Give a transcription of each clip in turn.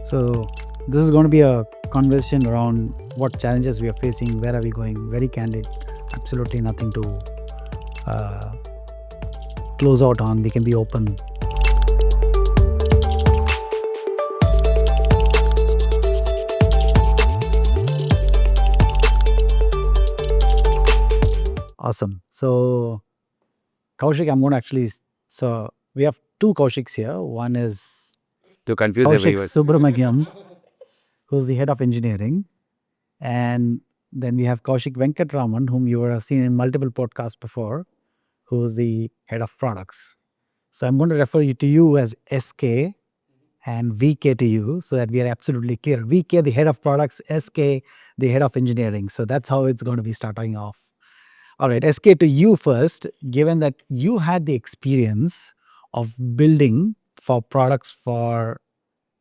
So this is going to be a conversation around what challenges we are facing, where are we going, very candid, absolutely nothing to close out on. We can be open. Awesome. So Kaushik, I'm going to so we have two Kaushiks here. One is To confuse Kaushik everyone. Subramanian, who's the head of engineering. And then we have Kaushik Venkatraman, whom you would have seen in multiple podcasts before, who's the head of products. So I'm going to refer you to you as SK and VK to you so that we are absolutely clear. VK, the head of products, SK, the head of engineering. So that's how it's going to be starting off. All right, SK, to you first, given that you had the experience of building for products for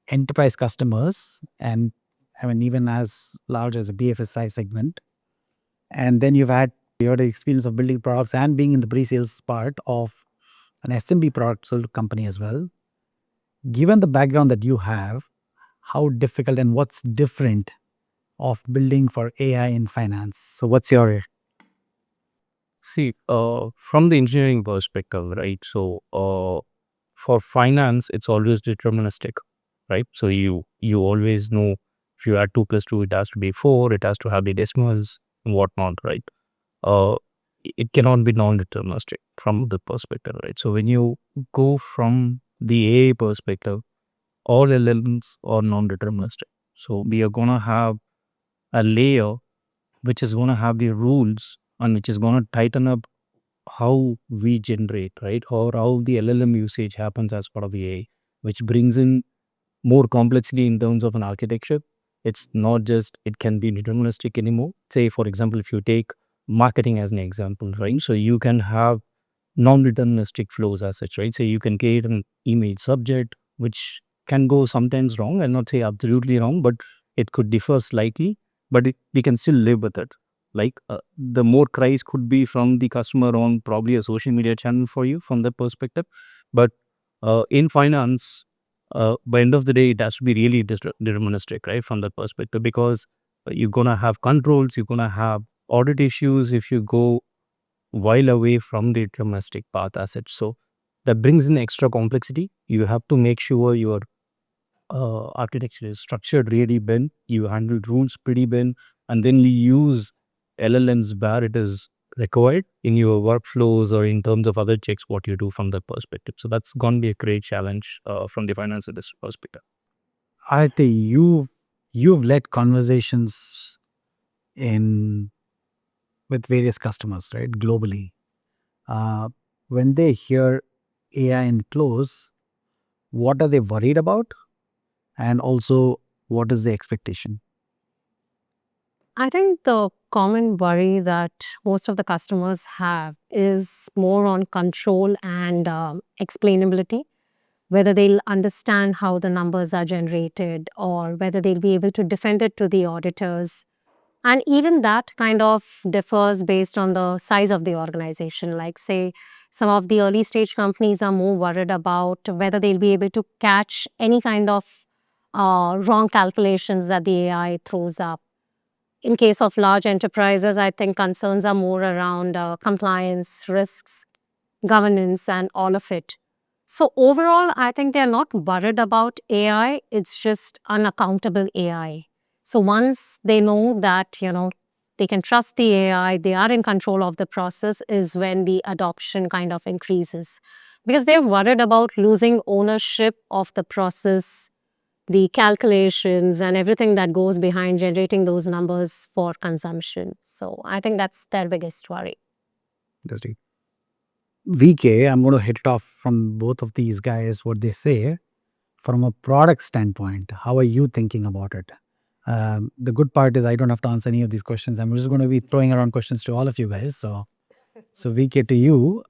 enterprise customers and I mean, even as large as a BFSI segment. And then you had the experience of building products and being in the pre-sales part of an SMB product sold company as well. Given the background that you have, how difficult and what's different of building for AI in finance? So what's your See, from the engineering perspective, right? So, for finance, it's always deterministic, right? So you always know if you add 2 plus 2, it has to be 4. It has to have the decimals and whatnot, right? Uh, it cannot be non-deterministic from the perspective, right? So when you go from the AI perspective, all elements are non-deterministic. So we are gonna have a layer which is gonna have the rules and which is gonna tighten up how we generate, right? Or how the LLM usage happens as part of the AI, which brings in more complexity in terms of an architecture. It's not just, it can be deterministic anymore. Say, for example, if you take marketing as an example, right? So you can have non-deterministic flows as such, right? So you can create an image subject, which can go sometimes wrong. I'll not say absolutely wrong, but it could differ slightly, but we can still live with it. Like the more cries could be from the customer on probably a social media channel for you from that perspective. But in finance, by end of the day, it has to be really deterministic, right? From that perspective, because you're gonna have controls, you're gonna have audit issues if you go while away from the deterministic path as such. So that brings in extra complexity. You have to make sure your architecture is structured really well. You handle rules pretty well, and then you use LLMs where it is required in your workflows or in terms of other checks what you do from that perspective. So that's going to be a great challenge from the finance industry perspective. Arti, you've led conversations in with various customers, right, globally. When they hear AI in close, what are they worried about? And also, what is the expectation? I think the common worry that most of the customers have is more on control and explainability, whether they'll understand how the numbers are generated or whether they'll be able to defend it to the auditors. And even that kind of differs based on the size of the organization. Like, say, some of the early stage companies are more worried about whether they'll be able to catch any kind of wrong calculations that the AI throws up. In case of large enterprises, I think concerns are more around compliance, risks, governance, and all of it. So overall, I think they're not worried about AI. It's just unaccountable AI. So once they know that, they can trust the AI, they are in control of the process, is when the adoption kind of increases. Because they're worried about losing ownership of the process, the calculations and everything that goes behind generating those numbers for consumption. So I think that's their biggest worry. That's right. VK, I'm going to hit it off from both of these guys what they say. From a product standpoint, how are you thinking about it? The good part is I don't have to answer any of these questions. I'm just going to be throwing around questions to all of you guys. So VK, to you,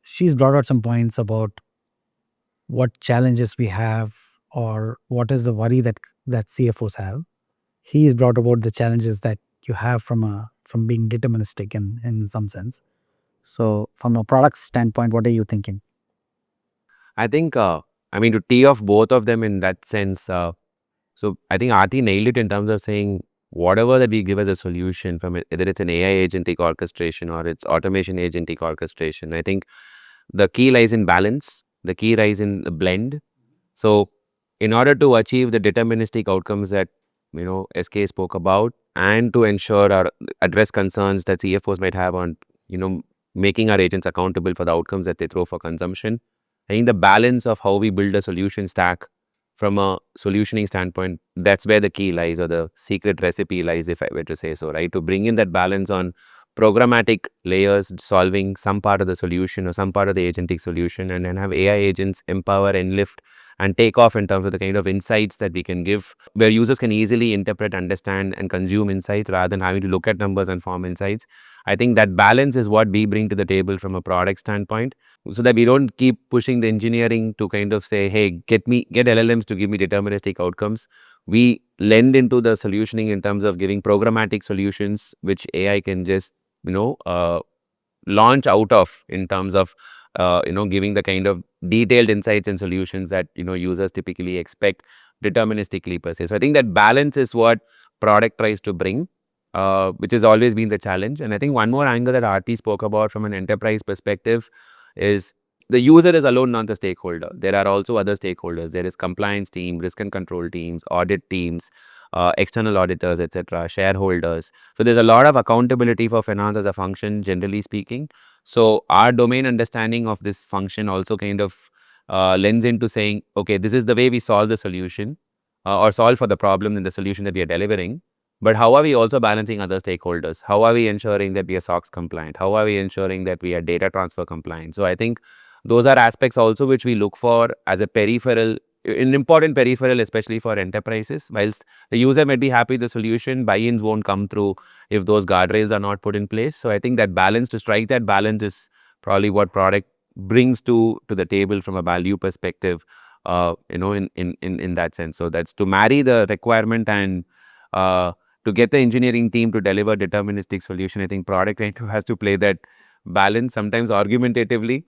she's brought out some points about what challenges we have or what is the worry that CFOs have. He's brought about the challenges that you have from being deterministic in some sense. So from a product standpoint, what are you thinking? I think, to tee off both of them in that sense, So I think Arti nailed it in terms of saying whatever that we give as a solution, from it, whether it's an AI agentic orchestration or it's automation agentic orchestration, I think the key lies in balance. The key lies in the blend. So in order to achieve the deterministic outcomes that SK spoke about, and to ensure or address concerns that CFOs might have on making our agents accountable for the outcomes that they throw for consumption, I think the balance of how we build a solution stack from a solutioning standpoint, that's where the key lies, or the secret recipe lies, if I were to say so, right? To bring in that balance on programmatic layers solving some part of the solution or some part of the agentic solution, and then have AI agents empower and lift and take off in terms of the kind of insights that we can give, where users can easily interpret, understand, and consume insights rather than having to look at numbers and form insights. I think that balance is what we bring to the table from a product standpoint, so that we don't keep pushing the engineering to kind of say, hey, get LLMs to give me deterministic outcomes. We lend into the solutioning in terms of giving programmatic solutions, which AI can just launch out of, in terms of giving the kind of detailed insights and solutions that users typically expect deterministically per se. So I think that balance is what product tries to bring, which has always been the challenge. And I think one more angle that Arti spoke about from an enterprise perspective is the user is alone not the stakeholder. There are also other stakeholders. There is compliance team, risk and control teams, audit teams, external auditors, etc., shareholders. So there's a lot of accountability for finance as a function, generally speaking. So our domain understanding of this function also kind of lends into saying, okay, this is the way we solve the solution, or solve for the problem in the solution that we are delivering. But how are we also balancing other stakeholders? How are we ensuring that we are SOX compliant? How are we ensuring that we are data transfer compliant? So I think those are aspects also which we look for as a peripheral, an important peripheral, especially for enterprises. Whilst the user might be happy with the solution, buy-ins won't come through if those guardrails are not put in place. So I think that balance, to strike that balance, is probably what product brings to the table from a value perspective, in that sense. So that's to marry the requirement and to get the engineering team to deliver deterministic solution. I think product has to play that balance, sometimes argumentatively,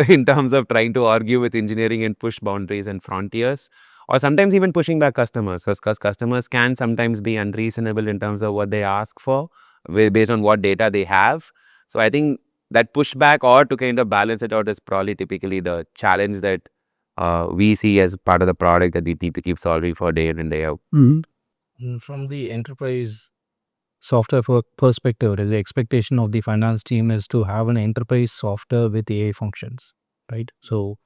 in terms of trying to argue with engineering and push boundaries and frontiers, or sometimes even pushing back customers, because customers can sometimes be unreasonable in terms of what they ask for, based on what data they have. So I think that pushback, or to kind of balance it out, is probably typically the challenge that we see as part of the product that we need to keep solving for day in and day out. From the enterprise software perspective, the expectation of the finance team is to have an enterprise software with AI functions, right? So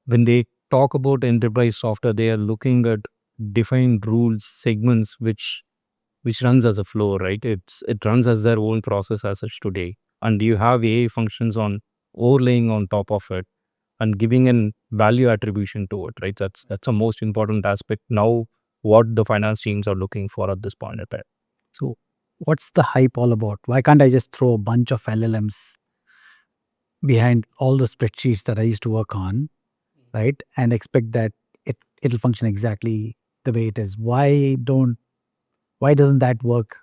when they talk about enterprise software, they are looking at defined rules, segments, which runs as a flow, right? It runs as their own process as such today, and you have AI functions on overlaying on top of it and giving an value attribution to it, right? That's a most important aspect now, what the finance teams are looking for at this point in time. So what's the hype all about? Why can't I just throw a bunch of LLMs behind all the spreadsheets that I used to work on, right, and expect that it'll function exactly the way it is? Why doesn't that work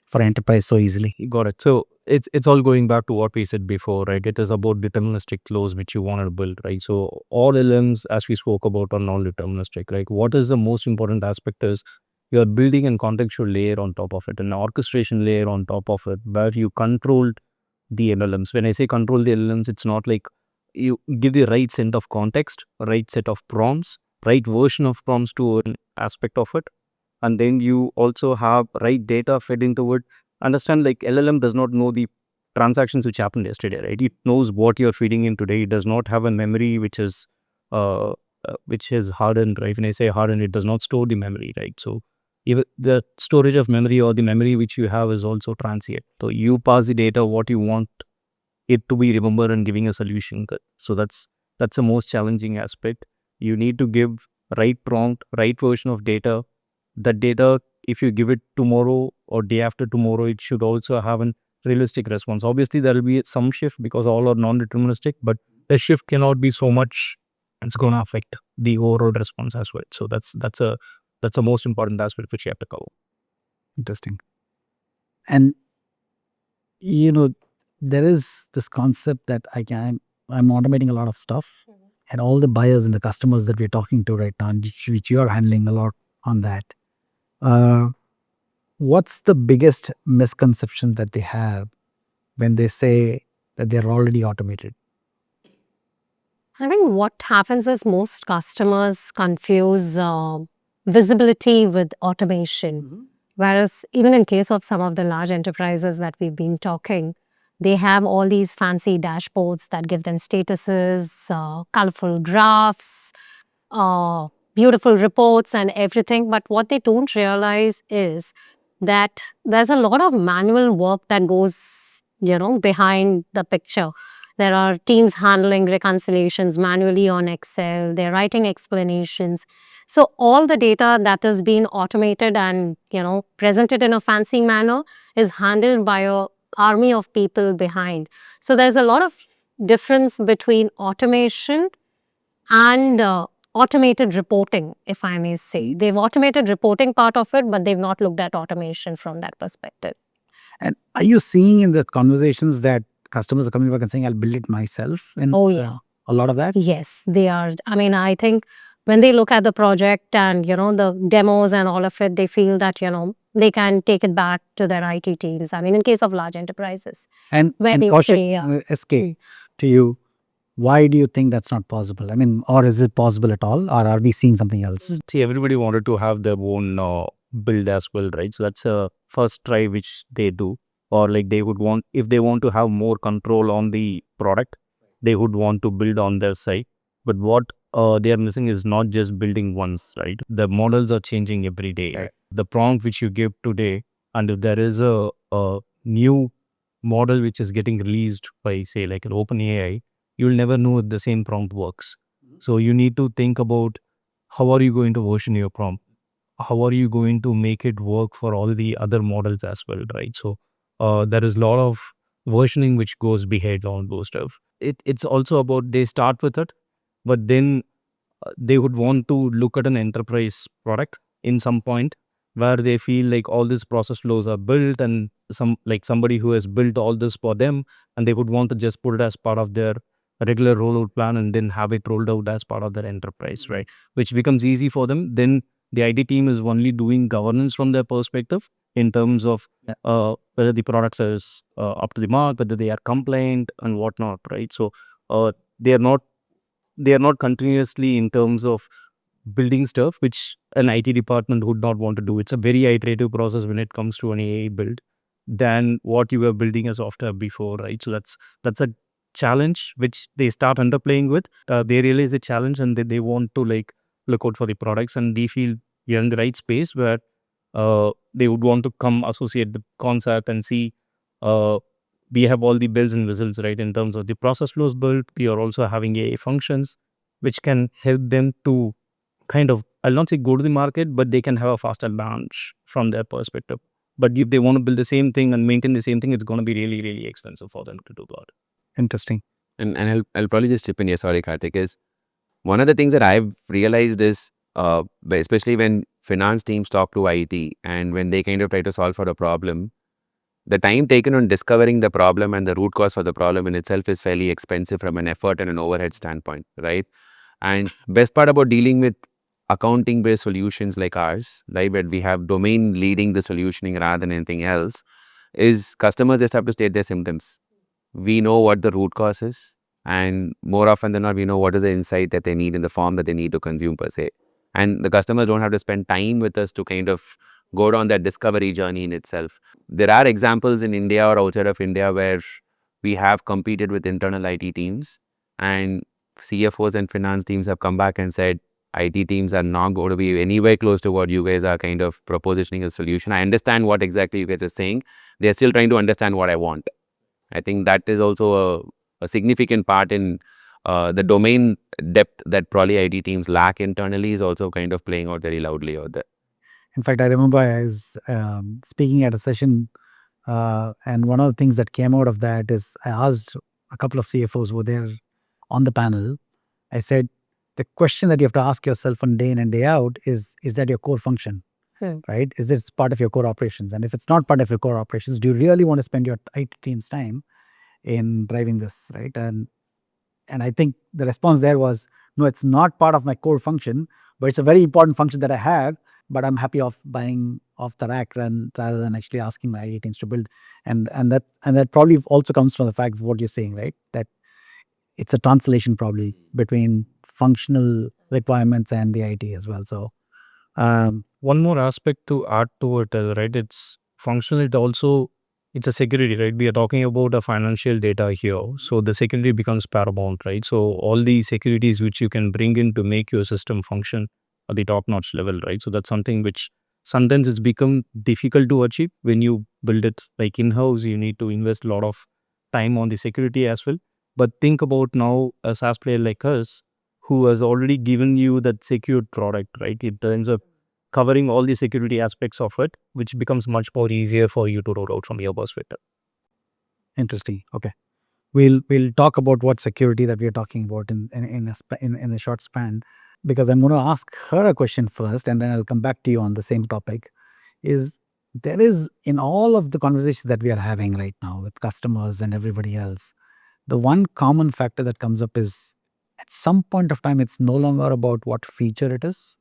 for enterprise so easily? Got it. So it's all going back to what we said before, right? It is about deterministic flows which you want to build, right? So all LLMs, as we spoke about, are non-deterministic, right? What is the most important aspect is you're building a contextual layer on top of it, an orchestration layer on top of it, where you control the LLMs. When I say control the LLMs, it's not like you give the right set of context, right set of prompts, right version of prompts to an aspect of it, and then you also have right data fed into it. Understand, like LLM does not know the transactions which happened yesterday, right? It knows what you're feeding in today. It does not have a memory which is hardened, right? When I say hardened, it does not store the memory, right? So even the storage of memory or the memory which you have is also transient. So you pass the data what you want it to be remembered and giving a solution. So that's the most challenging aspect. You need to give right prompt, right version of data. That data, if you give it tomorrow or day after tomorrow, it should also have a realistic response. Obviously, there will be some shift because all are non-deterministic, but the shift cannot be so much. It's going to affect the overall response as well. So that's a most important aspect which you have to cover. Interesting. And there is this concept that I'm automating a lot of stuff, and all the buyers and the customers that we're talking to right now, which you are handling a lot on that. What's the biggest misconception that they have when they say that they're already automated? I think what happens is most customers confuse visibility with automation. Whereas even in case of some of the large enterprises that we've been talking, they have all these fancy dashboards that give them statuses, colorful graphs, beautiful reports and everything. But what they don't realize is that there's a lot of manual work that goes, behind the picture. There are teams handling reconciliations manually on Excel. They're writing explanations. So all the data that has been automated and, presented in a fancy manner is handled by a army of people behind. So there's a lot of difference between automation and automated reporting, if I may say. They've automated reporting part of it, but they've not looked at automation from that perspective. And are you seeing in the conversations that customers are coming back and saying, I'll build it myself? And Oh, yeah. a lot of that? Yes, they are. I mean, I think when they look at the project and, the demos and all of it, they feel that, they can take it back to their IT teams. I mean, in case of large enterprises. And When you Kaushik, say, SK, to you, why do you think that's not possible? I mean, or is it possible at all? Or are we seeing something else? See, everybody wanted to have their own build as well, right? So that's a first try which they do. Or like they would want, if they want to have more control on the product, they would want to build on their side. But what they are missing is not just building once, right? The models are changing every day. Right. The prompt which you give today, and if there is a new model which is getting released by, say, like an OpenAI, you'll never know if the same prompt works. So you need to think about how are you going to version your prompt? How are you going to make it work for all the other models as well, right? So there is a lot of versioning which goes behind all those stuff. It's also about they start with it, but then they would want to look at an enterprise product in some point where they feel like all these process flows are built and somebody who has built all this for them, and they would want to just put it as part of their regular rollout plan and then have it rolled out as part of their enterprise, right? Which becomes easy for them. Then the IT team is only doing governance from their perspective in terms of whether the product is up to the mark, whether they are compliant and whatnot, right? So they are not continuously in terms of building stuff which an IT department would not want to do. It's a very iterative process when it comes to an AI build than what you were building as software before, right? So that's a challenge which they start underplaying with. They realize a challenge and they want to look out for the products, and they feel you're in the right space where they would want to come associate the concept and see we have all the bells and whistles, right? In terms of the process flows built, we are also having AI functions which can help them to kind of, I'll not say go to the market, but they can have a faster launch from their perspective. But if they want to build the same thing and maintain the same thing, it's going to be really, really expensive for them to do that. Interesting. And I'll probably just chip in here, sorry, Karthik, is one of the things that I've realized is, especially when finance teams talk to IT and when they kind of try to solve for a problem, the time taken on discovering the problem and the root cause for the problem in itself is fairly expensive from an effort and an overhead standpoint, right? And best part about dealing with accounting-based solutions like ours, right, where we have domain leading the solutioning rather than anything else, is customers just have to state their symptoms. We know what the root cause is, and more often than not, we know what is the insight that they need in the form that they need to consume per se. And the customers don't have to spend time with us to kind of go down that discovery journey in itself. There are examples in India or outside of India where we have competed with internal IT teams, and CFOs and finance teams have come back and said, IT teams are not going to be anywhere close to what you guys are kind of propositioning a solution. I understand what exactly you guys are saying. They're still trying to understand what I want. I think that is also a significant part in the domain depth that probably IT teams lack internally is also kind of playing out very loudly out there. In fact, I remember I was speaking at a session, and one of the things that came out of that is I asked a couple of CFOs who were there on the panel. I said, the question that you have to ask yourself on day in and day out is that your core function, right? Is it part of your core operations? And if it's not part of your core operations, do you really want to spend your IT team's time in driving this, right? And I think the response there was, no, it's not part of my core function, but it's a very important function that I have. but I'm happy of buying off the rack rather than actually asking my IT teams to build. And that probably also comes from the fact of what you're saying, right? That it's a translation probably between functional requirements and the IT as well. So one more aspect to add to it, right? It's functional. It also it's a security, right? We are talking about a financial data here, so the security becomes paramount, right? So all the securities which you can bring in to make your system function at the top-notch level, right? So that's something which sometimes it's become difficult to achieve when you build it like in-house. You need to invest a lot of time on the security as well. But think about now a SaaS player like us who has already given you that secured product, right? It ends up covering all the security aspects of it, which becomes much more easier for you to roll out from your perspective. interesting. Okay. We'll talk about what security that we are talking about in a short span, because I'm going to ask her a question first, and then I'll come back to you on the same topic. There is in all of the conversations that we are having right now with customers and everybody else, the one common factor that comes up is at some point of time, it's no longer about what feature it is.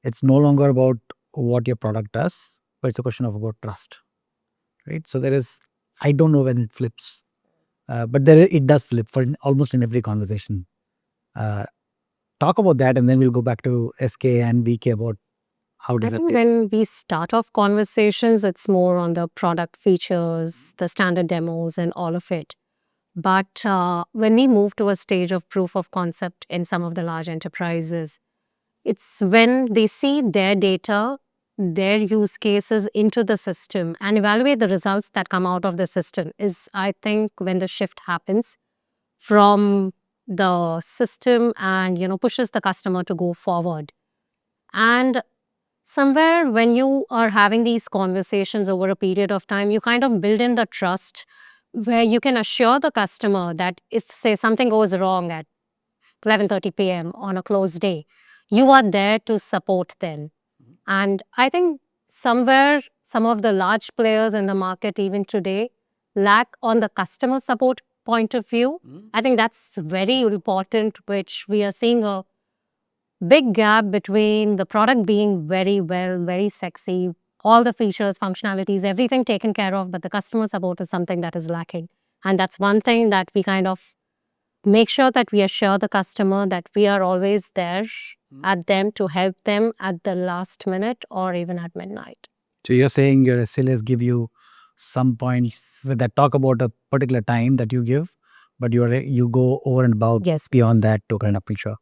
It's no longer about what your product does, but it's a question of about trust, right? So I don't know when it flips. But it does flip for almost in every conversation. Talk about that, and then we'll go back to SK and BK about how I does that think when we start off conversations, it's more on the product features, the standard demos, and all of it. But when we move to a stage of proof of concept in some of the large enterprises, it's when they see their data, their use cases into the system and evaluate the results that come out of the system is, I think, when the shift happens from the system and, pushes the customer to go forward. And somewhere when you are having these conversations over a period of time, you kind of build in the trust where you can assure the customer that if, say, something goes wrong at 11:30 p.m. on a closed day, you are there to support them. And I think somewhere some of the large players in the market even today lack on the customer support point of view. I think that's very important, which we are seeing a big gap between the product being very well, very sexy, all the features, functionalities, everything taken care of, but the customer support is something that is lacking. And that's one thing that we kind of make sure that we assure the customer that we are always there at them to help them at the last minute or even at midnight. So you're saying your SLAs give you some points that talk about a particular time that you give, but you go over and above Yes. beyond that to kind of make sure.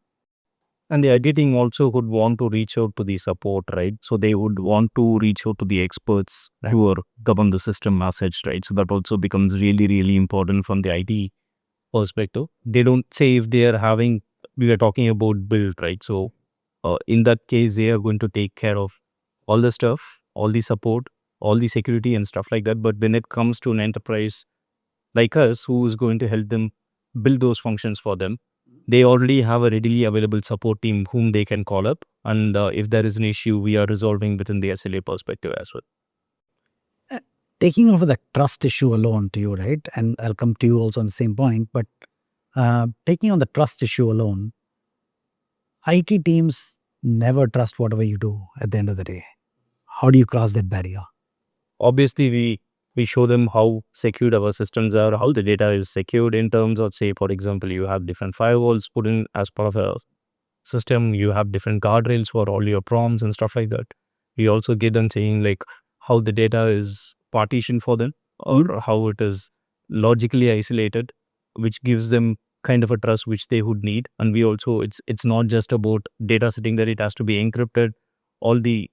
And the editing also would want to reach out to the support, right? So they would want to reach out to the experts who are govern the system as such, right? So that also becomes really, really important from the IT perspective. They don't say if they are having, we were talking about build, right? So in that case, they are going to take care of all the stuff, all the support, all the security and stuff like that. But when it comes to an enterprise like us, who is going to help them build those functions for them, they already have a readily available support team whom they can call up. And if there is an issue, we are resolving within the SLA perspective as well. Taking over the trust issue alone to you, right? And I'll come to you also on the same point, but taking on the trust issue alone, IT teams never trust whatever you do at the end of the day. How do you cross that barrier? Obviously, we show them how secured our systems are, how the data is secured in terms of, say, for example, you have different firewalls put in as part of a system, you have different guardrails for all your prompts and stuff like that. We also get them saying like how the data is partitioned for them or how it is logically isolated, which gives them kind of a trust which they would need. And we also, it's not just about data sitting there, it has to be encrypted. All the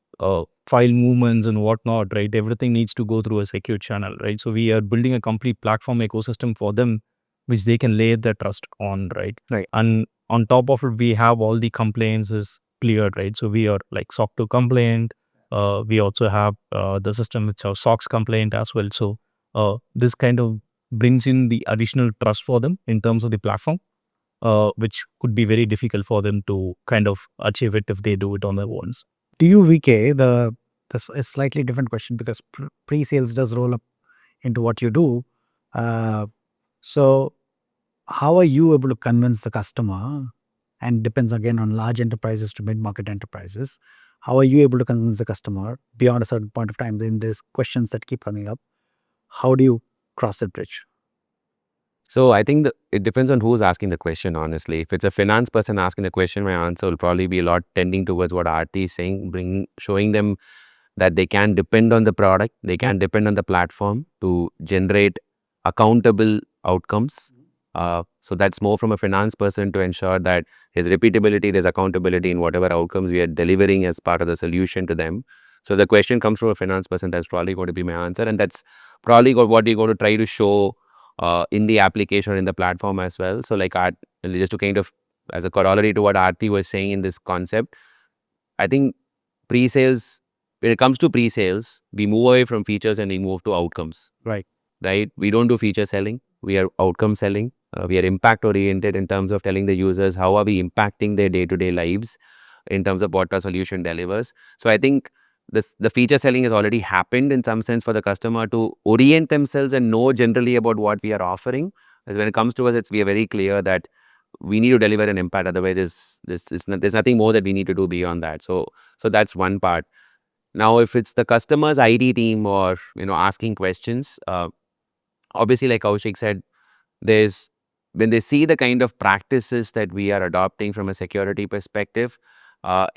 file movements and whatnot, right? Everything needs to go through a secure channel, right? So we are building a complete platform ecosystem for them, which they can lay their trust on, right? Right. And on top of it, we have all the complaints is cleared, right? So we are like SOC 2 complaint. We also have the system which have SOX complaint as well. So this kind of brings in the additional trust for them in terms of the platform, which could be very difficult for them to kind of achieve it if they do it on their own. To you, VK, this is a slightly different question because pre-sales does roll up into what you do. So how are you able to convince the customer and depends again on large enterprises to mid-market enterprises. How are you able to convince the customer beyond a certain point of time? Then there's questions that keep coming up. How do you cross that bridge? So I think it depends on who's asking the question, honestly. If it's a finance person asking the question, my answer will probably be a lot tending towards what Arti is saying, showing them that they can depend on the product, they can depend on the platform to generate accountable outcomes. So that's more from a finance person to ensure that there's repeatability, there's accountability in whatever outcomes we are delivering as part of the solution to them. So the question comes from a finance person, that's probably going to be my answer. And that's probably what we're going to try to show in the application or in the platform as well. So like just to kind of, as a corollary to what Arti was saying in this concept, I think pre-sales, when it comes to pre-sales, we move away from features and we move to outcomes. Right. Right? We don't do feature selling. We are outcome selling. We are impact oriented in terms of telling the users how are we impacting their day-to-day lives in terms of what our solution delivers. So I think the feature selling has already happened in some sense for the customer to orient themselves and know generally about what we are offering. As when it comes to us, we are very clear that we need to deliver an impact. Otherwise, there's nothing more that we need to do beyond that. So that's one part. Now, if it's the customer's ID team or asking questions, obviously, like Kaushik said, there's when they see the kind of practices that we are adopting from a security perspective,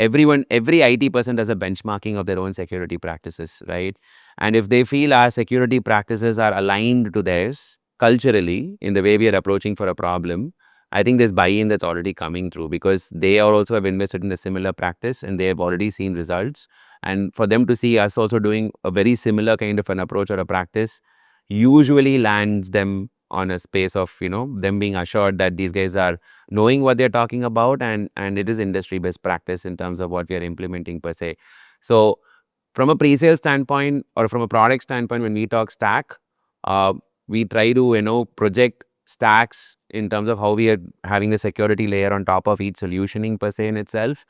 every IT person does a benchmarking of their own security practices, right? And if they feel our security practices are aligned to theirs culturally in the way we are approaching for a problem, I think there's buy-in that's already coming through because they are also have invested in a similar practice and they have already seen results. And for them to see us also doing a very similar kind of an approach or a practice usually lands them on a space of them being assured that these guys are knowing what they're talking about and it is industry best practice in terms of what we are implementing per se. So from a pre-sale standpoint or from a product standpoint, when we talk stack, we try to project stacks in terms of how we are having the security layer on top of each solutioning per se in itself.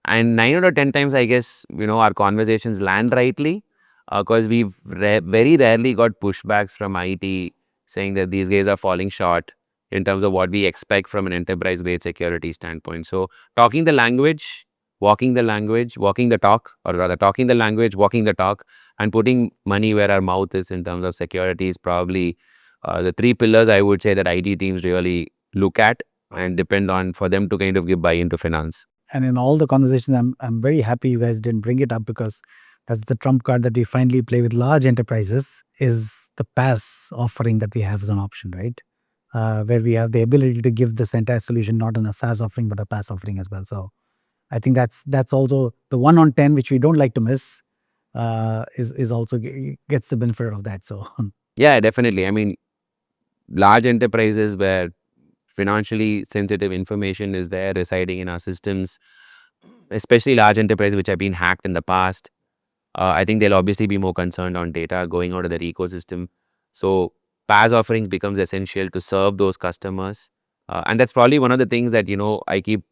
And 9 out of 10 times, I guess, our conversations land rightly because we've very rarely got pushbacks from IT saying that these guys are falling short in terms of what we expect from an enterprise grade security standpoint. So talking the language, walking the language, walking the talk, or rather talking the language, walking the talk, and putting money where our mouth is in terms of security is probably the three pillars I would say that IT teams really look at and depend on for them to kind of give buy-in to finance. And in all the conversations, I'm very happy you guys didn't bring it up because that's the trump card that we finally play with large enterprises is the PaaS offering that we have as an option, right? Where we have the ability to give this entire solution not in a SaaS offering but a PaaS offering as well. So I think that's also the 1 on 10 which we don't like to miss is also gets the benefit of that. So yeah, definitely. I mean, large enterprises where financially sensitive information is there residing in our systems, especially large enterprises which have been hacked in the past, I think they'll obviously be more concerned on data going out of their ecosystem. So PaaS offerings becomes essential to serve those customers. And that's probably one of the things that, I keep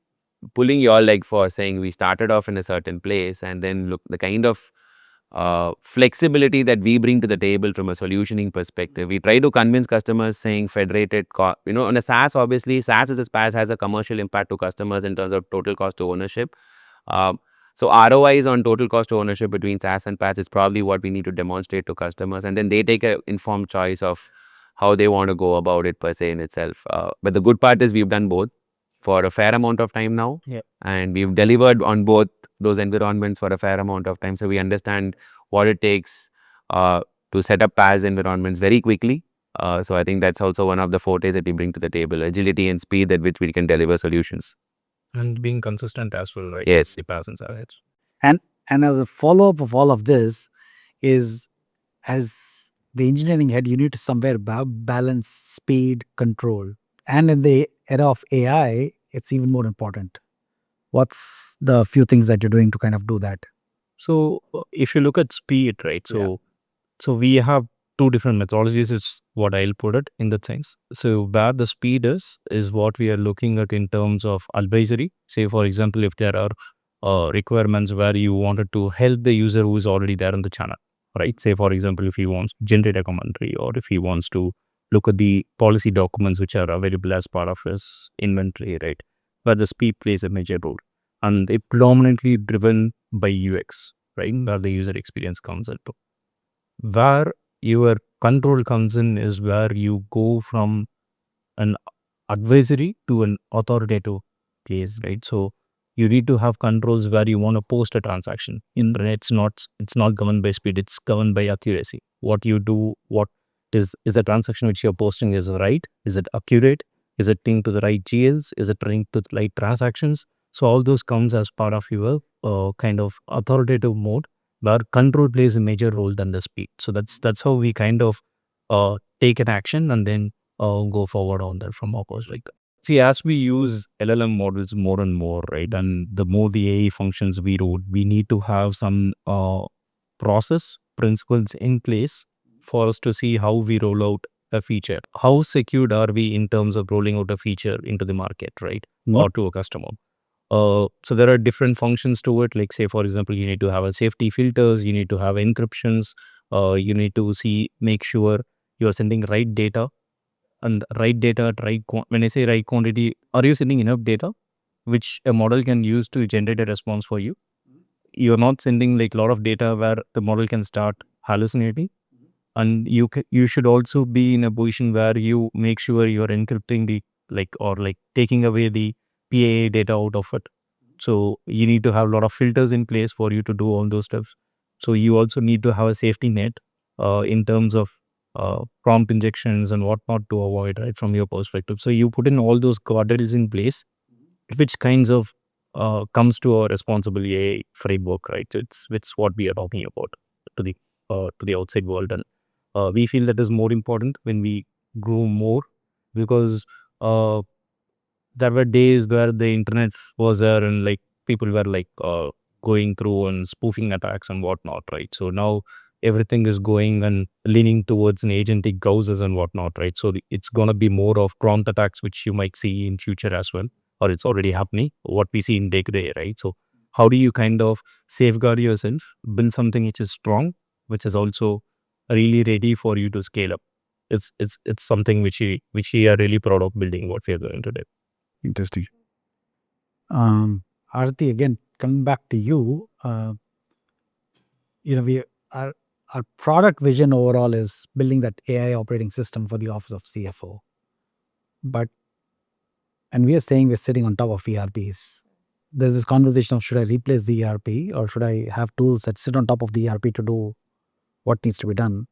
pulling your leg for saying we started off in a certain place and then look the kind of flexibility that we bring to the table from a solutioning perspective. We try to convince customers saying federated, on a SaaS, obviously, SaaS as a PaaS has a commercial impact to customers in terms of total cost to ownership. So ROIs on total cost to ownership between SaaS and PaaS is probably what we need to demonstrate to customers. And then they take an informed choice of how they want to go about it per se in itself. But the good part is we've done both for a fair amount of time now. Yeah. And we've delivered on both those environments for a fair amount of time. So we understand what it takes to set up PaaS environments very quickly. So I think that's also one of the fortes that we bring to the table, agility and speed at which we can deliver solutions. And being consistent as well, right? Yes. The passions are it. and as a follow-up of all of this is as the engineering head, you need to somewhere balance speed, control. And in the era of AI, it's even more important. What's the few things that you're doing to kind of do that? So if you look at speed, right? So we have two different methodologies is what I'll put it in that sense. So where the speed is what we are looking at in terms of advisory. Say for example, if there are requirements where you wanted to help the user who is already there on the channel, right? Say for example, if he wants to generate a commentary or if he wants to look at the policy documents which are available as part of his inventory, right? where the speed plays a major role, and it predominantly driven by UX, right, where the user experience comes into. Where your control comes in is where you go from an advisory to an authoritative place, right? So you need to have controls where you want to post a transaction. It's not governed by speed, it's governed by accuracy. What you do, what is the transaction which you're posting is right? Is it accurate? Is it linked to the right GLs? Is it linked to the right transactions? So all those comes as part of your kind of authoritative mode where control plays a major role than the speed. So that's how we kind of take an action and then go forward on that from our perspective. See, as we use LLM models more and more, right, and the more the AI functions we wrote, we need to have some process principles in place for us to see how we roll out a feature. How secured are we in terms of rolling out a feature into the market, right, or to a customer? So there are different functions to it. Like say, for example, you need to have a safety filters, you need to have encryptions, you need to make sure you are sending right data and right data at right when I say right quantity, are you sending enough data which a model can use to generate a response for you? You're not sending like a lot of data where the model can start hallucinating, and you should also be in a position where you make sure you're encrypting the like taking away the PAA data out of it. So you need to have a lot of filters in place for you to do all those steps. So you also need to have a safety net in terms of prompt injections and whatnot to avoid, right, from your perspective. So you put in all those guardrails in place, which kinds of comes to a responsible AI framework, right? It's what we are talking about to the outside world, and we feel that is more important when we grow more, because uh, there were days where the internet was there and like people were like going through and spoofing attacks and whatnot, right? So now everything is going and leaning towards an agentic browsers and whatnot, right? So it's going to be more of prompt attacks, which you might see in future as well, or it's already happening, what we see in day to day, right? So how do you kind of safeguard yourself, build something which is strong, which is also really ready for you to scale up? It's something which we are really proud of building what we are going to do. Interesting. Arti, again, coming back to you, we our product vision overall is building that AI operating system for the office of CFO. And we are saying we're sitting on top of ERPs. There's this conversation of should I replace the ERP or should I have tools that sit on top of the ERP to do what needs to be done?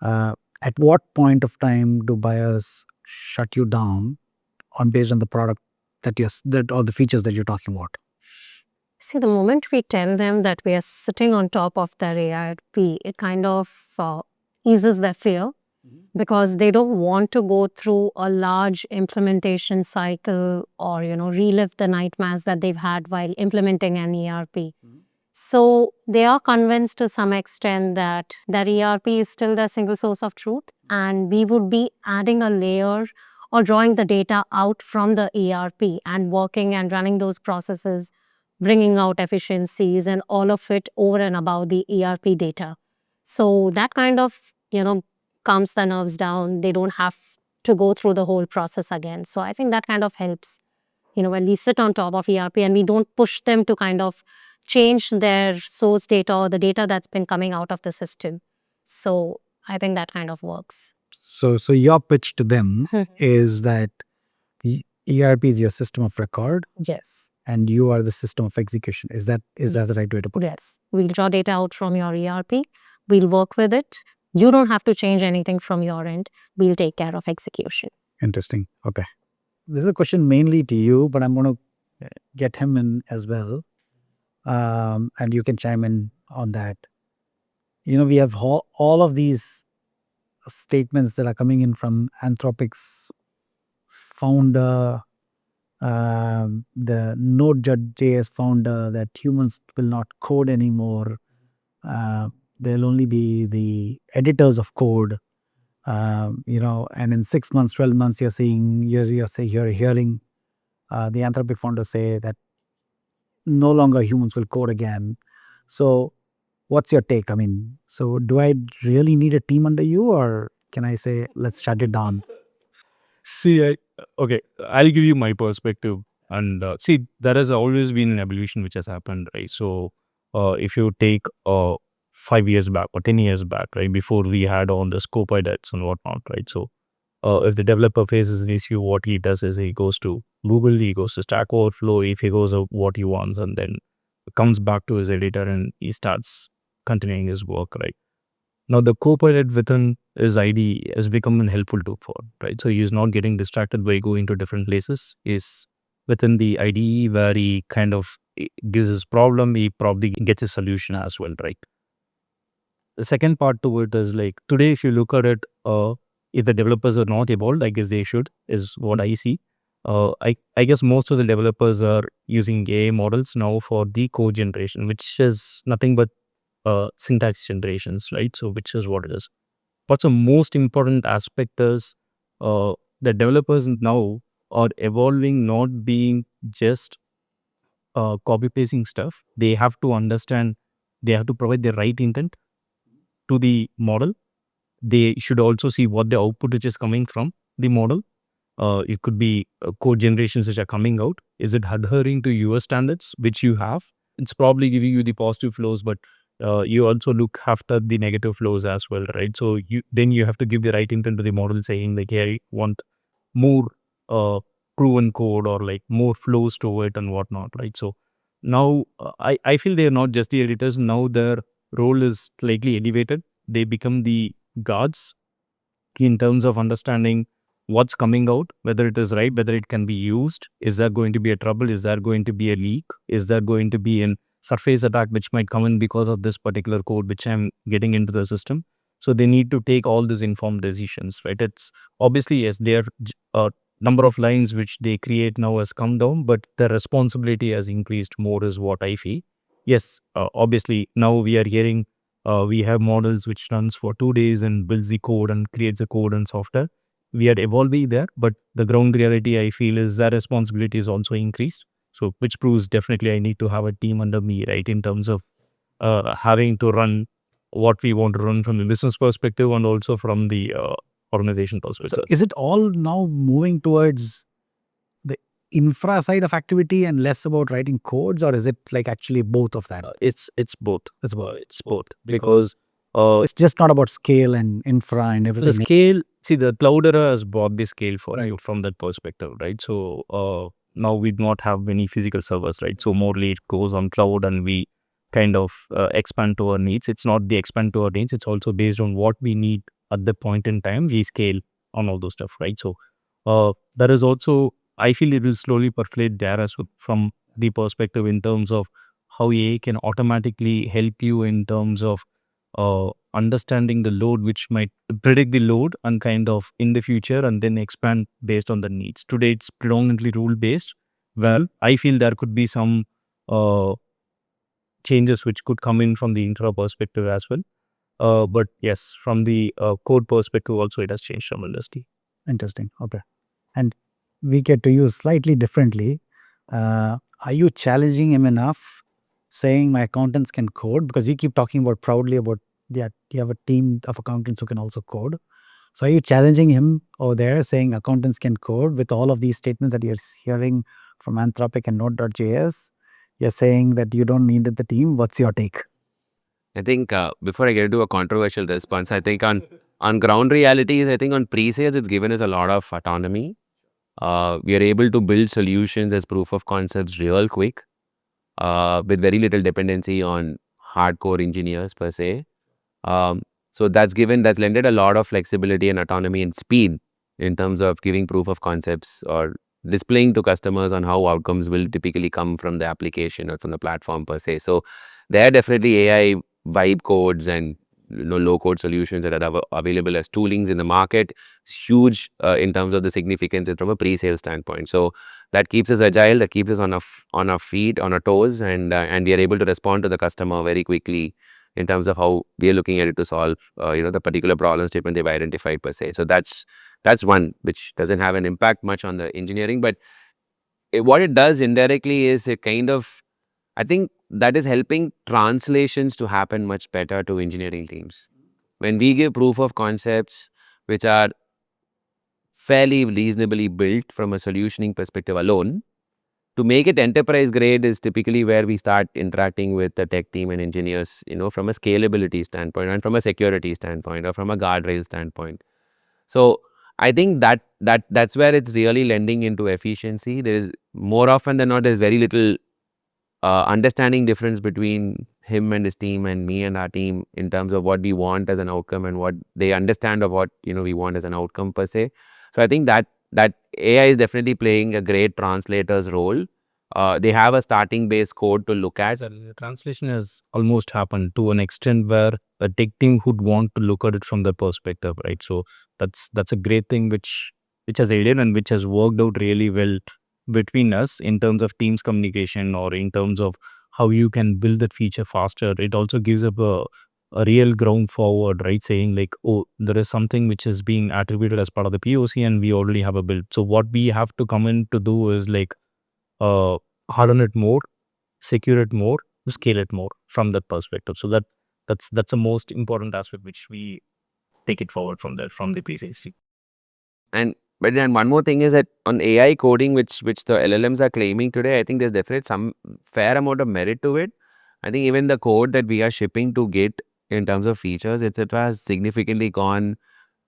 At what point of time do buyers shut you down based on the product that or the features that you're talking about? See, the moment we tell them that we are sitting on top of their ARP, it kind of eases their fear, because they don't want to go through a large implementation cycle or relive the nightmares that they've had while implementing an ERP. So they are convinced to some extent that their ERP is still their single source of truth, and we would be adding a layer or drawing the data out from the ERP and working and running those processes, bringing out efficiencies and all of it over and above the ERP data. So that kind of calms the nerves down. They don't have to go through the whole process again. So I think that kind of helps, when we sit on top of ERP and we don't push them to kind of change their source data or the data that's been coming out of the system. So I think that kind of works. So your pitch to them is that ERP is your system of record. Yes. And you are the system of execution. Is that the right way to put it? Yes. We'll draw data out from your ERP. We'll work with it. You don't have to change anything from your end. We'll take care of execution. Interesting. Okay. This is a question mainly to you, but I'm going to get him in as well. And you can chime in on that. We have all of these statements that are coming in from Anthropic's founder, the Node.js founder, that humans will not code anymore. They'll only be the editors of code. And in 6 months, 12 months, you're hearing the Anthropic founder say that no longer humans will code again. So what's your take? I mean, so do I really need a team under you, or can I say, let's shut it down? See, okay, I'll give you my perspective And see, there has always been an evolution which has happened, right? So if you take 5 years back or 10 years back, right, before we had all the scope edits and whatnot, right? So if the developer faces an issue, what he does is he goes to Google, he goes to Stack Overflow, he figures out what he wants, and then comes back to his editor and he starts continuing his work, right? Now the Copilot within his ID has become a helpful tool for, right? So he's not getting distracted by going to different places. He's within the IDE where he kind of gives his problem, he probably gets a solution as well, right? The second part to it is like today, if you look at it, if the developers are not evolved, I guess they should, is what I see. I guess most of the developers are using AI models now for the code generation, which is nothing but syntax generations, right? So which is what it is. What's the most important aspect is the developers now are evolving, not being just copy pasting stuff. They have to understand, they have to provide the right intent to the model. They should also see what the output which is coming from the model. It could be code generations which are coming out. Is it adhering to your standards which you have? It's probably giving you the positive flows, but you also look after the negative flows as well, right? So you have to give the right intent to the model, saying like, hey, I want more proven code or like more flows to it and whatnot, right? So now I feel they are not just the editors. Now their role is slightly elevated. They become the guards in terms of understanding what's coming out, whether it is right, whether it can be used. Is there going to be a trouble? Is there going to be a leak? Is there going to be an surface attack which might come in because of this particular code which I'm getting into the system? So they need to take all these informed decisions, right? It's obviously, yes, their number of lines which they create now has come down, but the responsibility has increased more is what I feel. Yes, obviously now we are hearing we have models which runs for 2 days and builds the code and creates the code and software. We are evolving there, but the ground reality I feel is that responsibility is also increased. So which proves definitely I need to have a team under me, right? In terms of having to run what we want to run from the business perspective and also from the organization So perspective. is it all now moving towards the infra side of activity and less about writing codes, or is it like actually both of that? It's both. It's both. It's both because It's just not about scale and infra and the everything. scale, see, the cloud era has brought the scale for you from that perspective, right? So now we do not have many physical servers, right? So morely it goes on cloud and we kind of expand to our needs. It's not the expand to our needs, it's also based on what we need at the point in time. We scale on all those stuff, right? So there is also, I feel it will slowly percolate there as well from the perspective in terms of how AI can automatically help you in terms of understanding the load, which might predict the load and kind of in the future and then expand based on the needs. Today it's predominantly rule based. Well, I feel there could be some changes which could come in from the infra perspective as well. But yes, from the code perspective also it has changed tremendously. Interesting. Okay. And we get to you slightly differently. Are you challenging him enough saying my accountants can code? Because you keep talking about proudly about that you have a team of accountants who can also code. So are you challenging him over there saying accountants can code with all of these statements that you're hearing from Anthropic and Node.js? You're saying that you don't need the team. What's your take? I think before I get into a controversial response, I think on ground realities, I think on pre-sales, it's given us a lot of autonomy. We are able to build solutions as proof of concepts real quick with very little dependency on hardcore engineers per se. So that's lended a lot of flexibility and autonomy and speed in terms of giving proof of concepts or displaying to customers on how outcomes will typically come from the application or from the platform per se. So there are definitely AI vibe codes and low code solutions that are available as toolings in the market. It's huge in terms of the significance from a pre-sale standpoint. So that keeps us agile, that keeps us on our feet, on our toes, and we are able to respond to the customer very quickly in terms of how we are looking at it to solve the particular problem statement they've identified per se. So that's one which doesn't have an impact much on the engineering, but what it does indirectly is it kind of, I think that is helping translations to happen much better to engineering teams. When we give proof of concepts which are fairly reasonably built from a solutioning perspective alone, to make it enterprise grade is typically where we start interacting with the tech team and engineers, from a scalability standpoint and from a security standpoint or from a guardrail standpoint. So I think that's where it's really lending into efficiency. There's more often than not, there's very little understanding difference between him and his team and me and our team in terms of what we want as an outcome and what they understand of what we want as an outcome per se. So I think that AI is definitely playing a great translator's role. They have a starting base code to look at. The translation has almost happened to an extent where a tech team would want to look at it from their perspective, right? So that's a great thing which has aided and which has worked out really well between us in terms of teams communication or in terms of how you can build that feature faster. It also gives up a real ground forward, right? Saying like, oh, there is something which is being attributed as part of the POC and we already have a build. So what we have to come in to do is like harden it more, secure it more, scale it more from that perspective. So that's the most important aspect which we take it forward from there, from the PCST. But then one more thing is that on AI coding, which the LLMs are claiming today, I think there's definitely some fair amount of merit to it. I think even the code that we are shipping to Git in terms of features, etc., has significantly gone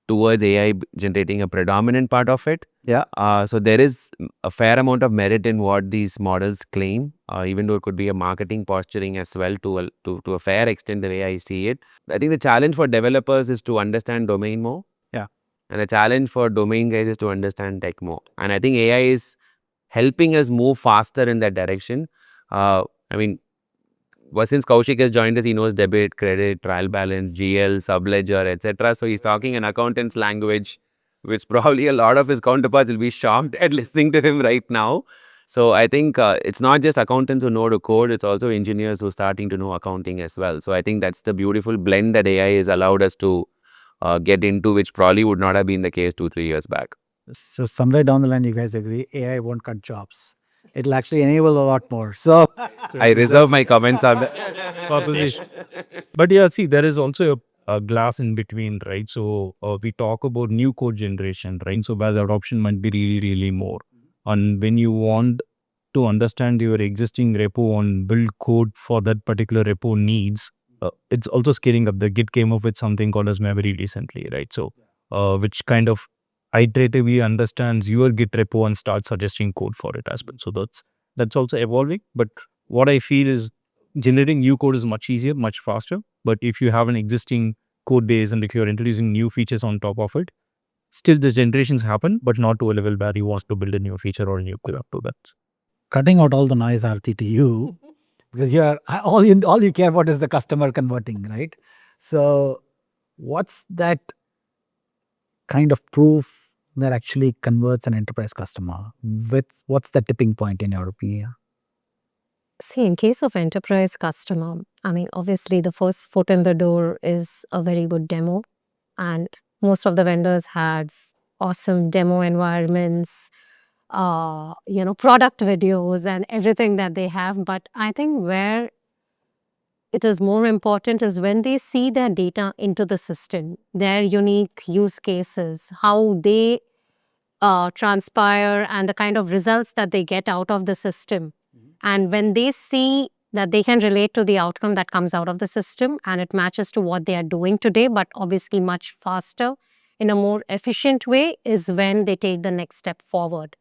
towards AI generating a predominant part of it. Yeah. So there is a fair amount of merit in what these models claim, even though it could be a marketing posturing as well to a fair extent the way I see it. I think the challenge for developers is to understand domain more. Yeah. And the challenge for domain guys is to understand tech more. And I think AI is helping us move faster in that direction. I mean, since Kaushik has joined us, he knows debit, credit, trial balance, GL, subledger, etc. So he's talking an accountant's language, which probably a lot of his counterparts will be shocked at listening to him right now. So I think it's not just accountants who know to code, it's also engineers who are starting to know accounting as well. So I think that's the beautiful blend that AI has allowed us to get into, which probably would not have been the case 2-3 years back. So somewhere down the line, you guys agree AI won't cut jobs. It'll actually enable a lot more. So I reserve my comments on that. Proposition. But yeah, see, there is also a glass in between, right? So we talk about new code generation, right? So where the adoption might be really, really more. And when you want to understand your existing repo and build code for that particular repo needs, it's also scaling up. The Git came up with something called as memory recently, right? So which kind of iteratively understands your Git repo and starts suggesting code for it as well. So that's also evolving. But what I feel is generating new code is much easier, much faster. But if you have an existing code base and if you're introducing new features on top of it, still the generations happen, but not to a level where you want to build a new feature or a new code to that. cutting out all the noise, Arti, to you, because all you care about is the customer converting, right? So what's that kind of proof that actually converts an enterprise customer? What's the tipping point in your opinion? See, in case of enterprise customer, I mean, obviously the first foot in the door is a very good demo. And most of the vendors have awesome demo environments, product videos and everything that they have. But I think where it is more important is when they see their data into the system, their unique use cases, how they transpire and the kind of results that they get out of the system. And when they see that they can relate to the outcome that comes out of the system and it matches to what they are doing today, but obviously much faster in a more efficient way, is when they take the next step forward.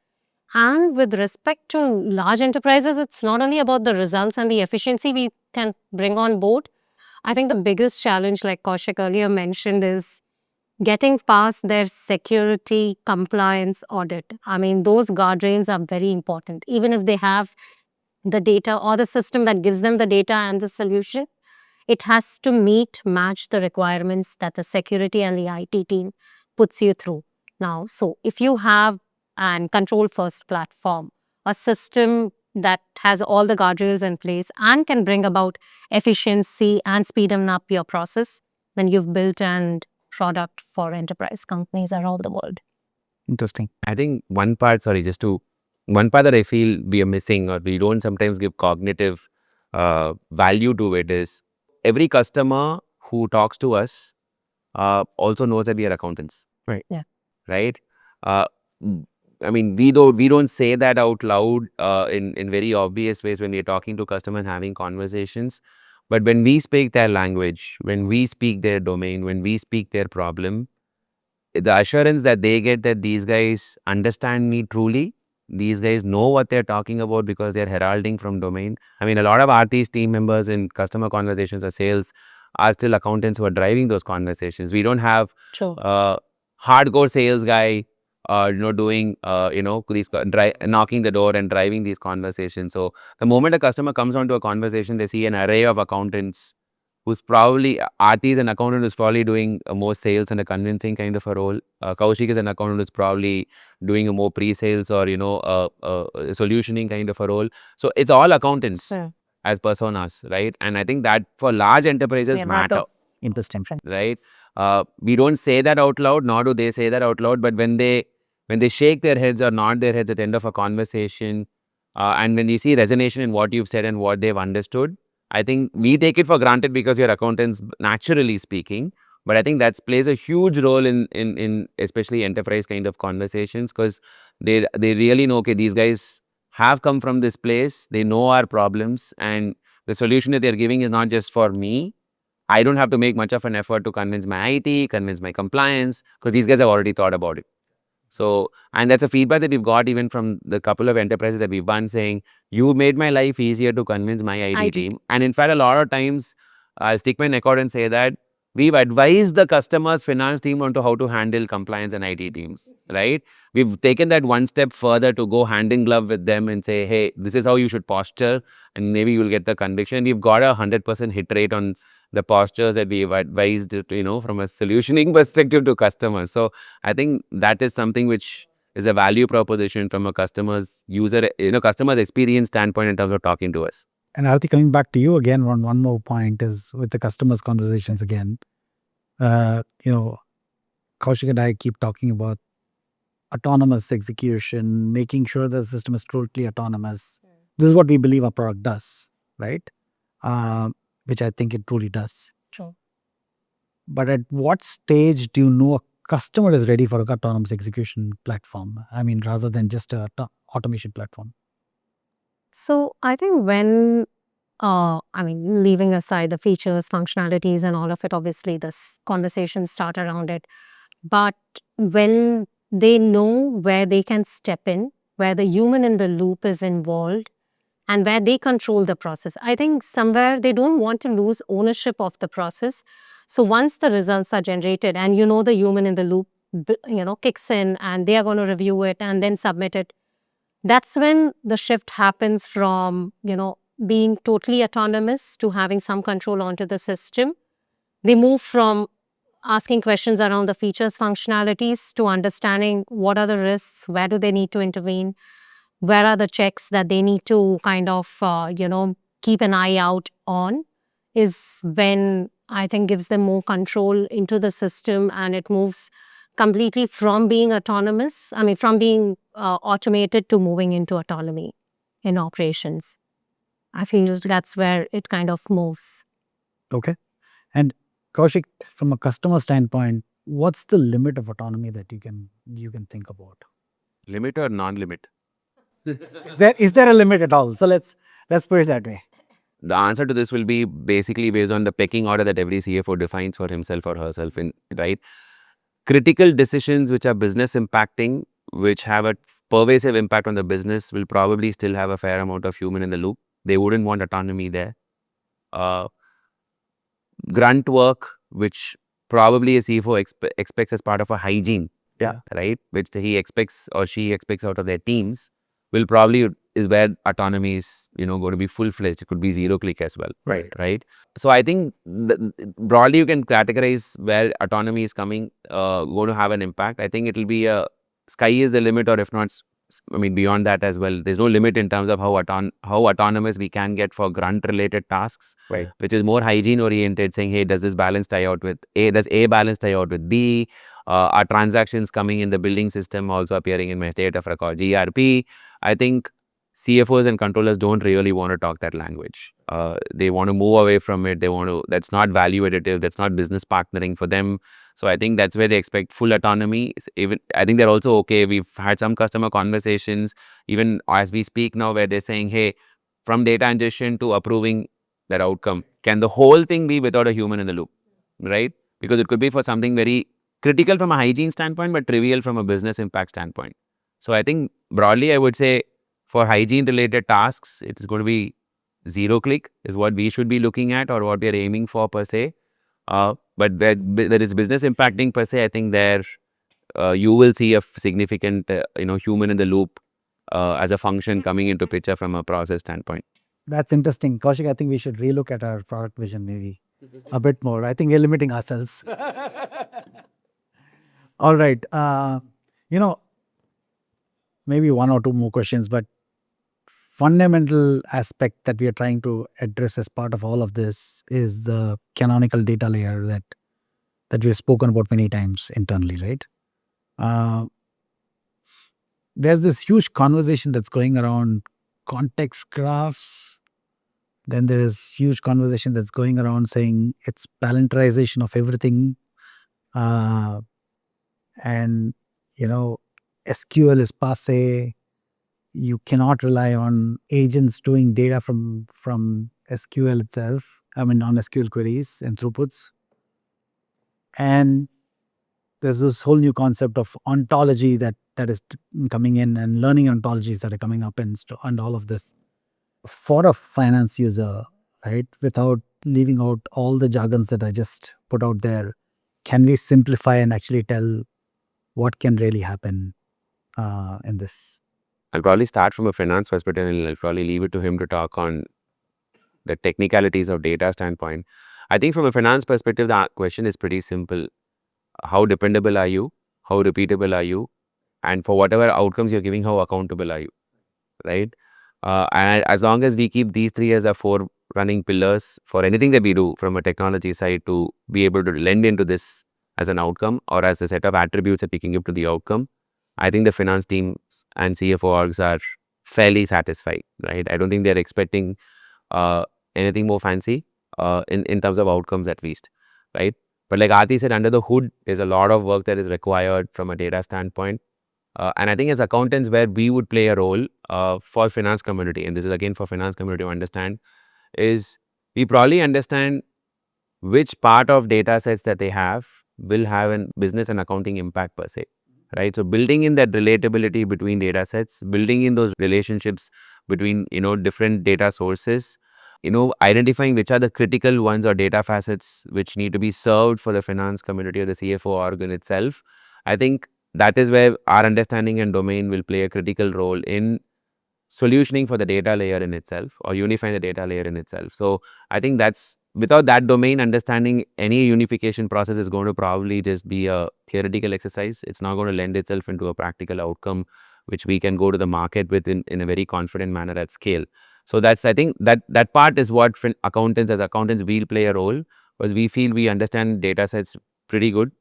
And with respect to large enterprises, it's not only about the results and the efficiency we can bring on board. I think the biggest challenge, like Kaushik earlier mentioned, is getting past their security compliance audit. I mean, those guardrails are very important. Even if they have the data or the system that gives them the data and the solution, it has to match the requirements that the security and the IT team puts you through. Now, so if you have an control first platform, a system that has all the guardrails in place and can bring about efficiency and speed up your process, then you've built an product for enterprise companies around the world. Interesting. I think one part that I feel we are missing or we don't sometimes give cognitive value to it is every customer who talks to us also knows that we are accountants. Right. Yeah. Right? I mean, we don't say that out loud in very obvious ways when we're talking to customers and having conversations. But when we speak their language, when we speak their domain, when we speak their problem, the assurance that they get that these guys understand me truly, these guys know what they're talking about because they're heralding from domain. I mean, a lot of Arti's team members in customer conversations or sales are still accountants who are driving those conversations. We don't have True. hardcore sales guy, doing, these knocking the door and driving these conversations. So the moment a customer comes onto a conversation, they see an array of accountants who's probably, Arti is an accountant who's probably doing more sales and a convincing kind of a role. Kaushik is an accountant who's probably doing a more pre-sales or, solutioning kind of a role. So it's all accountants Sure. as personas, right? And I think that for large enterprises matter, Interesting. right? We don't say that out loud, nor do they say that out loud. But when they shake their heads or nod their heads at the end of a conversation, and when you see resonation in what you've said and what they've understood, I think we take it for granted because we're accountants, naturally speaking. But I think that plays a huge role in especially enterprise kind of conversations, because they really know, okay, these guys have come from this place, they know our problems, and the solution that they're giving is not just for me. I don't have to make much of an effort to convince my IT, convince my compliance, because these guys have already thought about it. So, and that's a feedback that we've got even from the couple of enterprises that we've done, saying, you made my life easier to convince my IT team. And in fact, a lot of times, I'll stick my neck out and say that we've advised the customer's finance team on to how to handle compliance and IT teams, right? We've taken that one step further to go hand in glove with them and say, hey, this is how you should posture, and maybe you'll get the conviction. We've got a 100% hit rate on the postures that we've advised, from a solutioning perspective to customers. So I think that is something which is a value proposition from a customer's experience standpoint in terms of talking to us. And Arti, coming back to you again, one more point is with the customers' conversations again. Kaushik and I keep talking about autonomous execution, making sure the system is totally autonomous. This is what we believe our product does, right? Which I think it truly does. True. But at what stage do you know a customer is ready for an autonomous execution platform? I mean, rather than just a automation platform. So I think when, leaving aside the features, functionalities and all of it, obviously this conversations start around it. But when they know where they can step in, where the human in the loop is involved, and where they control the process, I think somewhere they don't want to lose ownership of the process. So once the results are generated and the human in the loop, kicks in and they are going to review it and then submit it, that's when the shift happens from, being totally autonomous to having some control onto the system. They move from asking questions around the features, functionalities, to understanding what are the risks, where do they need to intervene, where are the checks that they need to kind of, keep an eye out on, is when I think gives them more control into the system, and it moves completely from being autonomous, from being automated to moving into autonomy in operations. I feel that's where it kind of moves. Okay. And Kaushik, from a customer standpoint, what's the limit of autonomy that you can think about? Limit or non-limit? Is there a limit at all? So let's put it that way. The answer to this will be basically based on the pecking order that every CFO defines for himself or herself, right? Critical decisions which are business impacting, which have a pervasive impact on the business, will probably still have a fair amount of human in the loop. They wouldn't want autonomy there. Grunt work, which probably a CFO expects as part of a hygiene, right? Which he expects or she expects out of their teams, will probably is where autonomy is, going to be full-fledged. It could be zero click as well. Right. So I think broadly you can categorize where autonomy is going to have an impact. I think it will be sky is the limit, or if not, beyond that as well. There's no limit in terms of how autonomous we can get for grunt-related tasks, Right. which is more hygiene-oriented, saying, hey, does this balance tie out with A? Does A balance tie out with B? Are transactions coming in the billing system also appearing in my state of record, GRP? I think CFOs and controllers don't really want to talk that language. They want to move away from it. That's not value additive. That's not business partnering for them. So I think that's where they expect full autonomy. Even I think they're also okay. We've had some customer conversations, even as we speak now, where they're saying, hey, from data ingestion to approving that outcome, can the whole thing be without a human in the loop, right? Because it could be for something very critical from a hygiene standpoint, but trivial from a business impact standpoint. So I think broadly, I would say for hygiene related tasks, it is going to be zero click is what we should be looking at or what we are aiming for per se. But there is business impacting per se. I think there you will see a significant human in the loop as a function coming into picture from a process standpoint. That's interesting. Kaushik, I think we should relook at our product vision maybe a bit more. I think we're limiting ourselves. All right. Maybe one or two more questions, but fundamental aspect that we are trying to address as part of all of this is the canonical data layer that we have spoken about many times internally, right? There's this huge conversation that's going around context graphs. Then there is huge conversation that's going around saying it's palantirization of everything. And SQL is passe. You cannot rely on agents doing data from SQL itself. I mean, on SQL queries and throughputs. And there's this whole new concept of ontology that is coming in, and learning ontologies that are coming up and all of this. For a finance user, right, without leaving out all the jargons that I just put out there, can we simplify and actually tell what can really happen in this? I'll probably start from a finance perspective and I'll probably leave it to him to talk on the technicalities of data standpoint. I think from a finance perspective, the question is pretty simple. How dependable are you? How repeatable are you? And for whatever outcomes you're giving, how accountable are you? Right? And as long as we keep these three as our four running pillars for anything that we do from a technology side to be able to lend into this as an outcome or as a set of attributes that we can give to the outcome, I think the finance teams and CFO orgs are fairly satisfied, right? I don't think they're expecting anything more fancy in terms of outcomes at least, right? But like Arti said, under the hood, there's a lot of work that is required from a data standpoint. And I think as accountants, where we would play a role for finance community, and this is again for finance community to understand, is we probably understand which part of data sets that they have will have a business and accounting impact per se, right? So building in that relatability between data sets, building in those relationships between, different data sources, identifying which are the critical ones or data facets which need to be served for the finance community or the CFO organ itself. I think that is where our understanding and domain will play a critical role in solutioning for the data layer in itself or unifying the data layer in itself. So I think that's without that domain understanding, any unification process is going to probably just be a theoretical exercise. It's not going to lend itself into a practical outcome which we can go to the market with in a very confident manner at scale. So that's, I think that part is what accountants will play a role, because we feel we understand data sets pretty good.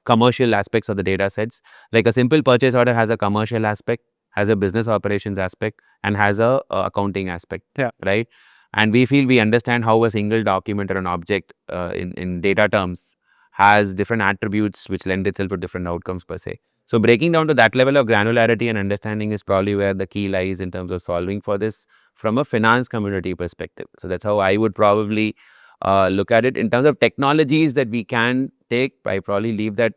Commercial aspects of the data sets, like a simple purchase order has a commercial aspect, has a business operations aspect, and has a accounting aspect, right? And we feel we understand how a single document or an object in data terms has different attributes which lend itself to different outcomes per se. So breaking down to that level of granularity and understanding is probably where the key lies in terms of solving for this from a finance community perspective. So that's how I would probably look at it. In terms of technologies that we can take, I probably leave that.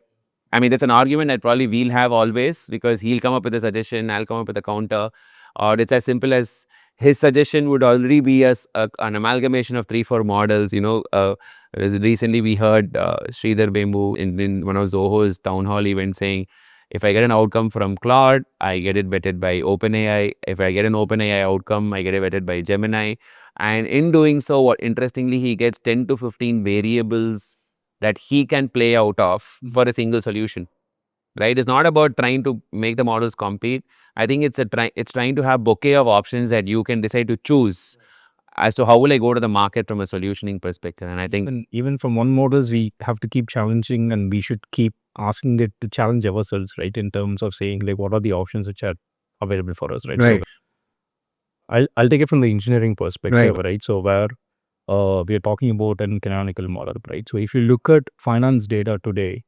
I mean, that's an argument that probably we'll have always, because he'll come up with a suggestion, I'll come up with a counter, or it's as simple as his suggestion would already be an amalgamation of 3-4 models. Recently we heard Sridhar Bembu in one of Zoho's town hall events saying, if I get an outcome from Claude, I get it vetted by OpenAI. If I get an OpenAI outcome, I get it vetted by Gemini. And in doing so, interestingly, he gets 10 to 15 variables that he can play out of for a single solution, right? It's not about trying to make the models compete. I think it's trying to have bouquet of options that you can decide to choose as to how will I go to the market from a solutioning perspective. And I think even from one models, we have to keep challenging, and we should keep asking it to challenge ourselves, right? In terms of saying like, what are the options which are available for us, right? Right. So I'll take it from the engineering perspective, Right. right? So where we are talking about a canonical model, right? So if you look at finance data today,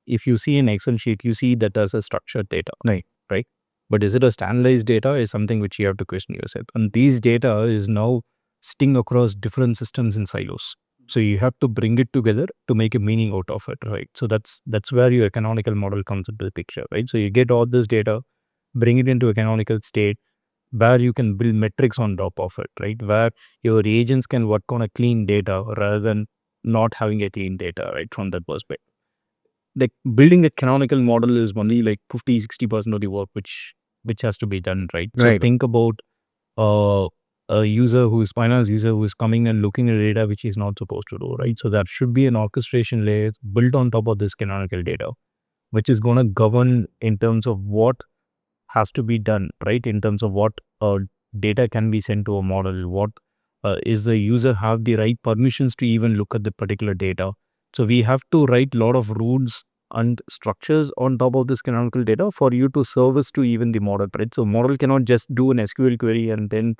if you see an Excel sheet, you see that as a structured data, Right. right? But is it a standardized data is something which you have to question yourself. And these data is now sitting across different systems in silos. So you have to bring it together to make a meaning out of it, right? So that's where your canonical model comes into the picture, right? So you get all this data, bring it into a canonical state where you can build metrics on top of it, right? Where your agents can work on a clean data rather than not having a clean data, right? From that perspective. Like building a canonical model is only like 50-60% of the work which has to be done, right? So Right. think about uh, a user who is finance user who is coming and looking at data which he's not supposed to do, right? So there should be an orchestration layer built on top of this canonical data, which is going to govern in terms of what has to be done, right? In terms of what data can be sent to a model, what is the user have the right permissions to even look at the particular data. So we have to write a lot of rules and structures on top of this canonical data for you to service to even the model, right? So model cannot just do an SQL query and then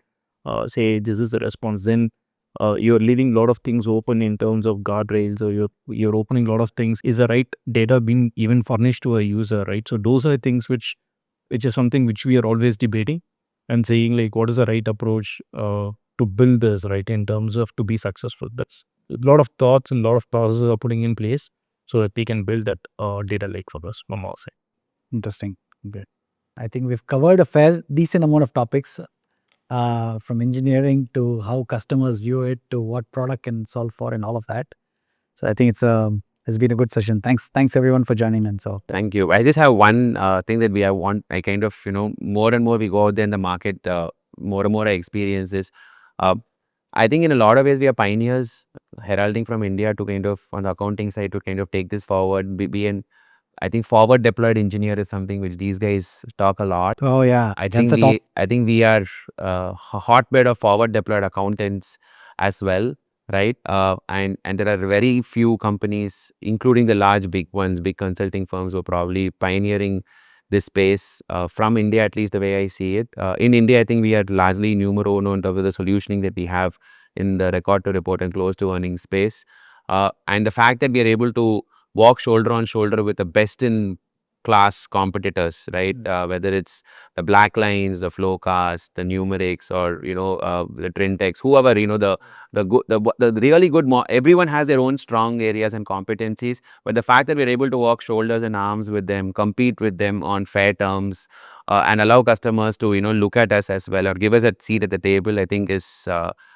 say this is the response. Then you're leaving a lot of things open in terms of guardrails, or you're opening a lot of things. Is the right data being even furnished to a user, right? So those are things which is something which we are always debating and saying like what is the right approach to build this, right, in terms of to be successful. That's a lot of thoughts and a lot of processes are putting in place so that we can build that data lake for us from our side. Interesting. Good. I think we've covered a fair decent amount of topics, from engineering to how customers view it to what product can solve for and all of that. So I think it's been a good session. Thanks everyone for joining in. So Thank you. I just have one thing that I kind of, more and more we go out there in the market, more and more I experience this. Uh, I think in a lot of ways we are pioneers, heralding from India to kind of on the accounting side to kind of take this forward. I think forward deployed engineer is something which these guys talk a lot. oh yeah, I that's think a top. we are a hotbed of forward deployed accountants as well, right? And there are very few companies, including the large big ones, big consulting firms, who are probably pioneering this space from India, at least the way I see it. In India, I think we are largely numero uno in terms of the solutioning that we have in the record to report and close to earning space. And the fact that we are able to walk shoulder on shoulder with the best in class competitors, right? Whether it's the black lines, the flowcast, the numerics, or the trintex, whoever, the really good everyone has their own strong areas and competencies, but the fact that we're able to walk shoulders and arms with them, compete with them on fair terms, and allow customers to look at us as well or give us a seat at the table, I think is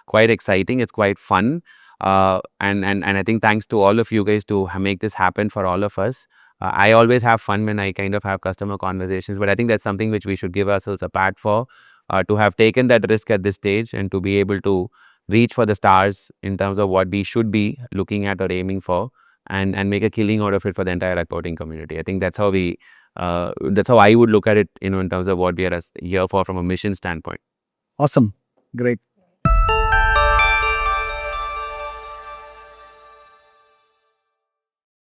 quite exciting. It's quite fun. And I think thanks to all of you guys to make this happen for all of us. I always have fun when I kind of have customer conversations, but I think that's something which we should give ourselves a pat for, to have taken that risk at this stage and to be able to reach for the stars in terms of what we should be looking at or aiming for, and make a killing out of it for the entire accounting community. I think that's how that's how I would look at it, in terms of what we are here for from a mission standpoint. Awesome. Great.